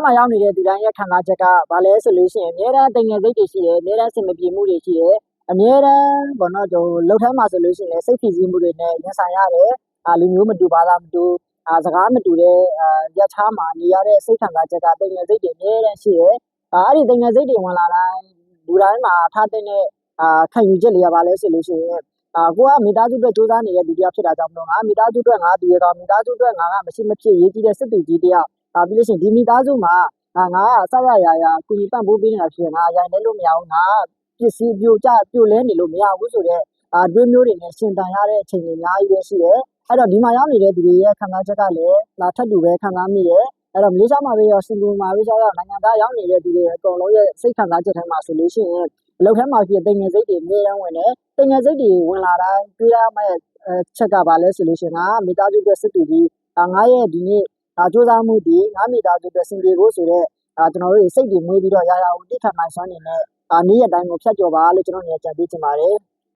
မှာရောက်နေတဲ့သူတိုင်းရဲ့ခံစားချက်ကဘာလဲဆိုလို့ရှိရင်အများအားတိမ်ငယ်စိတ်တွေရှိတယ်အများအားစင်မပြေမှုတွေရှိတယ်အများအားဘောနော်လှုပ်ထမ်းမှာဆိုလို့ရှိရင်စိတ်ဖိစီးမှုတွေနဲ့ရင်ဆိုင်ရတယ်လူမျိုးမတူဘာသာမတူစကားမတူတဲ့ရက်ချားမှာနေရတဲ့စိတ်ခံစားချက်ကတိမ်ငယ်စိတ်တွေအများအားရှိတယ်အဲ့ဒီတိမ်ငယ်စိတ်တွေဝင်လာတိုင်းလူတိုင်းမှာထားတဲ့ခံယူချက်လေးရပါလဲဆိုလို့ရှိရင်ကိုကမိသားစုအတွက်စူးစမ်းနေတဲ့လူတစ်ယောက်ဖြစ်တာကြောင့်မလို့ငါမိသားစုအတွက်ငါတည်ရတော့မိသားစုအတွက်ငါကမရှိမဖြစ်ရေးကြည့်တဲ့စစ်တူကြီးတစ်ယောက်ပြီးလို့ရှိရင်ဒီမိသားစုမှာငါကစရရာကုညီပံ့ပိုးပေးနေတာဖြစ်ရင်ငါရိုင်လဲလို့မရဘူးငါပစ္စည်းပြိုလဲနေလို့မရဘူးဆိုတော့တွင်းမျိုးတွေနဲ့ရှင်တန်ရတဲ့အချိန်တွေအများကြီးပဲရှိတယ်အဲ့တော့ဒီမှာရောက်နေတဲ့သူတွေရဲ့ခံစားချက်ကလည်းထပ်တူပဲခံစားမိတယ်အဲ့တော့မလေးရှားမှာပဲရောစင်ကာပူမှာပဲရောနိုင်ငံသားရောက်နေတဲ့သူတွေအကုန်လုံးရဲ့စိတ်ခံစားချက်ထဲမှာဆိုလို့ရှိရင်အလုပ်ထဲမှာဖြစ်တိမ်ငယ်စိတ်တွေအများတန်းဝင်တယ်တိမ်ငယ်စိတ်တွေဝင်လာတိုင်းတွေးရမယ့်ချက်ကပါလဲဆိုလို့ရှိရင်ငါမိသားစုအတွက်စစ်တူကြီးငါရဲ့ဒီနေ့စူးစမ်းမှုဒီငါမိသားစုအတွက်စင်ပြေဖို့ဆိုတော့ကျွန်တော်တို့စိတ်တွေမွေးပြီးတော့ရာရာကိုတိခတ်နိုင်စွမ်းနေနဲ့နေ့ရက်တိုင်းကိုဖြတ်ကျော်ပါလို့ကျွန်တော်နေကြပေးချင်ပါတယ်